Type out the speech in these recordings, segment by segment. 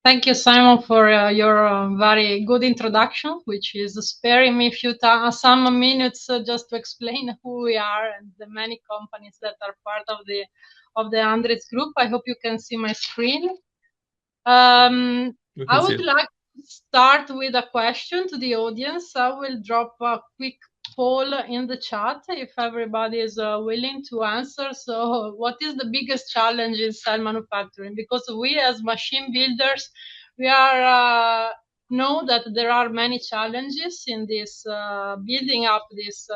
Thank you, Simon, for your very good introduction, which is sparing me some minutes just to explain who we are and the many companies that are part of the ANDRITZ group. I hope you can see my screen. I would like to start with a question to the audience. I will drop a quick poll in the chat if everybody is willing to answer. So what is the biggest challenge in cell manufacturing? Because we as machine builders, we are know that there are many challenges in this building up this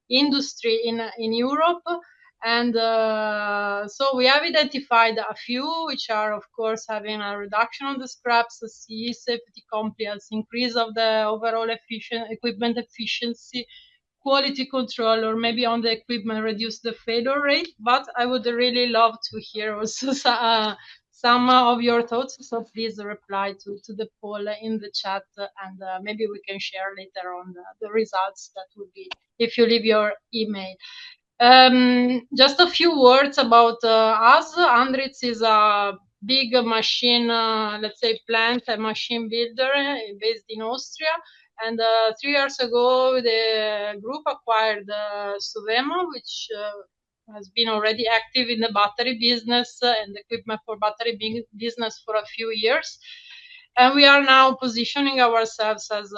industry in Europe. And so we have identified a few, which are, of course, having a reduction on the scraps, CE safety compliance, increase of the overall equipment efficiency, quality control, or maybe on the equipment, reduce the failure rate. But I would really love to hear also some of your thoughts. So please reply to the poll in the chat, and maybe we can share later on the results. That would be if you leave your email. Just a few words about us. ANDRITZ is a big machine, let's say, plant, a machine builder based in Austria. And 3 years ago, the group acquired Thema, which has been already active in the battery business and equipment for battery business for a few years. And we are now positioning ourselves as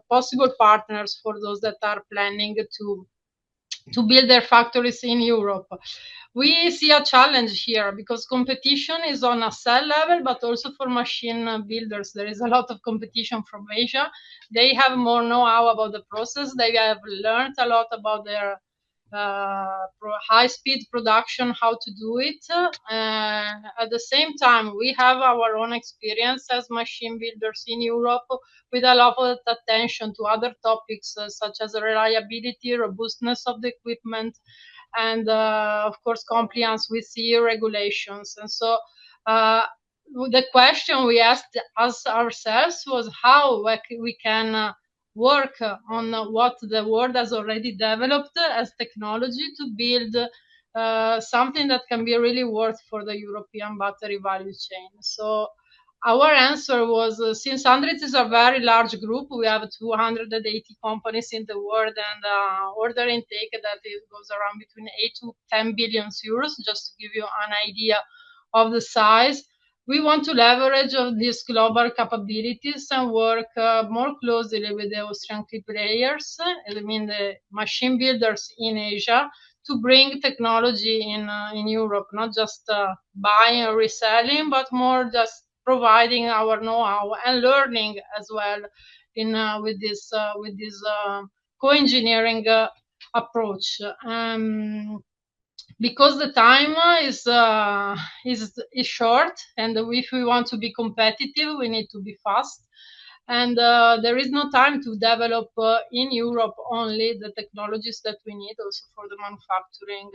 possible partners for those that are planning to build their factories in Europe. We see a challenge here because competition is on a cell level, but also for machine builders. There is a lot of competition from Asia. They have more know-how about the process. They have learned a lot about their high-speed production, how to do it. At the same time, we have our own experience as machine builders in Europe with a lot of attention to other topics such as reliability, robustness of the equipment, and of course, compliance with CE regulations. And so the question we asked us ourselves was how we can work on what the world has already developed as technology to build something that can be really worth for the European battery value chain. So our answer was, since ANDRITZ is a very large group, we have 280 companies in the world, and order intake that goes around between 8 to 10 billion euros, just to give you an idea of the size. We want to leverage on these global capabilities and work more closely with the Austrian key players, I mean the machine builders in Asia, to bring technology in Europe, not just buying or reselling, but more just providing our know-how and learning as well in with this co-engineering approach. Because the time is short, and if we want to be competitive, we need to be fast. And there is no time to develop in Europe only the technologies that we need also for the manufacturing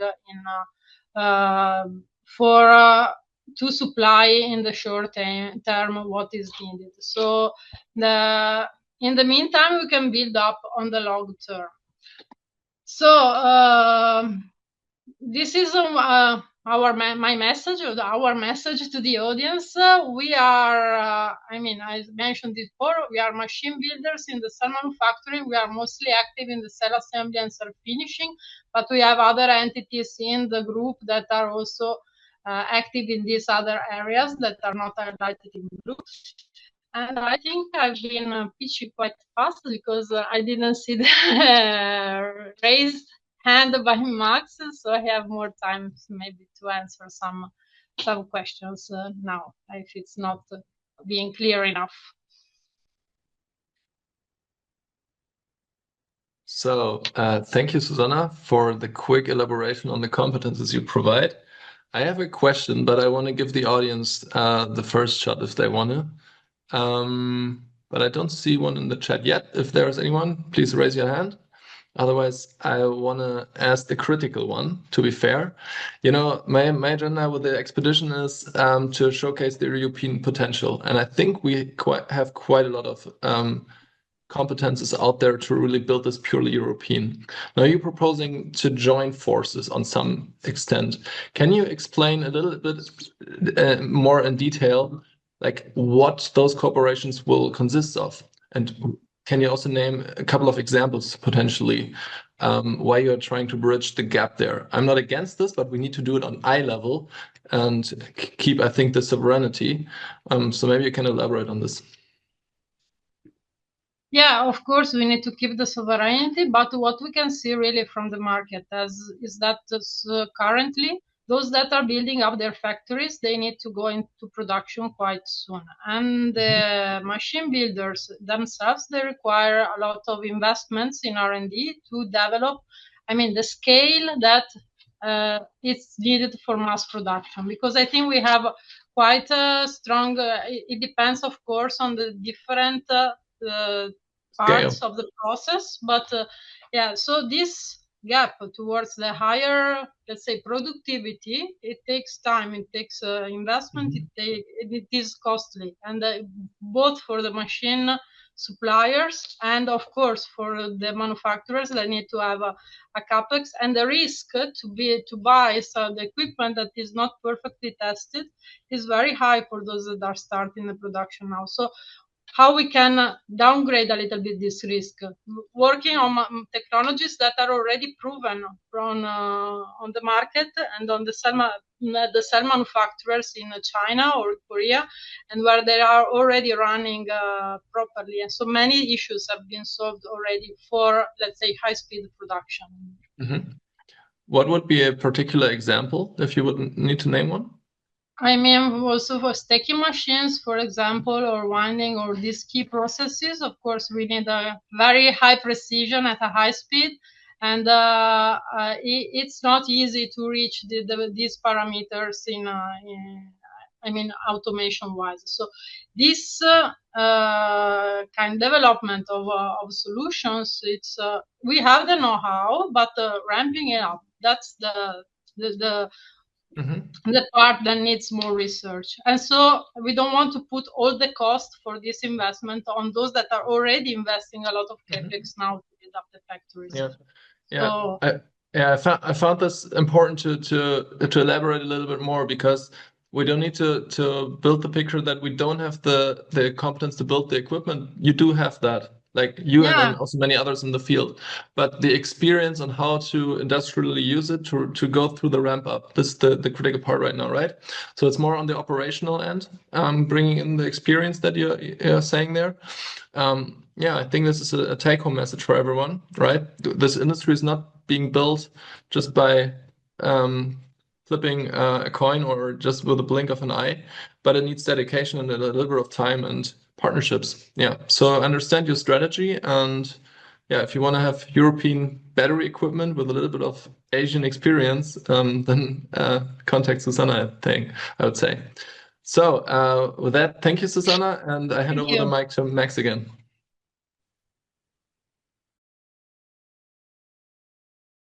to supply in the short term what is needed. So in the meantime, we can build up on the long term. So this is my message, or our message to the audience. We are, I mentioned it before, we are machine builders in the cell manufacturing. We are mostly active in the cell assembly and cell finishing, but we have other entities in the group that are also active in these other areas that are not highlighted in blue. And I think I've been pitching quite fast because I didn't see the raised hand by Max, so I have more time maybe to answer some questions now, if it's not being clear enough. So thank you, Susanna, for the quick elaboration on the competences you provide. I have a question, but I want to give the audience the first shot if they want to. But I don't see one in the chat yet. If there's anyone, please raise your hand. Otherwise, I want to ask the critical one, to be fair. You know, my agenda with the expedition is to showcase the European potential. And I think we have quite a lot of competences out there to really build this purely European. Now you're proposing to join forces on some extent. Can you explain a little bit more in detail, like what those corporations will consist of. And can you also name a couple of examples potentially why you're trying to bridge the gap there? I'm not against this, but we need to do it on eye level and keep, I think, the sovereignty. So maybe you can elaborate on this. Yeah, of course, we need to keep the sovereignty, but what we can see really from the market is that currently those that are building up their factories, they need to go into production quite soon. And the machine builders themselves, they require a lot of investments in R&D to develop, the scale that it's needed for mass production. Because I think we have quite a strong, it depends, of course, on the different parts of the process, but so this gap towards the higher, let's say, productivity, it takes time, it takes investment, it is costly, and both for the machine suppliers and of course for the manufacturers, they need to have a capex, and the risk to buy the equipment that is not perfectly tested is very high for those that are starting the production now. So how we can downgrade a little bit this risk, working on technologies that are already proven on the market and on the cell manufacturers in China or Korea, and where they are already running properly. And so many issues have been solved already for, let's say, high-speed production. What would be a particular example if you would need to name one? Also for stacking machines, for example, or winding, or these key processes, of course, we need a very high precision at a high speed, and it's not easy to reach these parameters in automation-wise. So this kind of development of solutions, it's we have the know-how, but ramping it up, that's the part that needs more research. And so we don't want to put all the cost for this investment on those that are already investing a lot of capex now to build up the factories. I found this important to elaborate a little bit more, because we don't need to build the picture that we don't have the competence to build the equipment. You do have that, like you and also many others in the field, but the experience on how to industrially use it to go through the ramp up, this is the critical part right now, right? So it's more on the operational end, bringing in the experience that you're saying there. I think this is a take-home message for everyone, right? This industry is not being built just by flipping a coin or just with a blink of an eye, but it needs dedication and a little bit of time and partnerships. So I understand your strategy, and if you want to have European battery equipment with a little bit of Asian experience, then contact Susanna, I would say. So with that, thank you, Susanna, and I hand over the mic to Max again.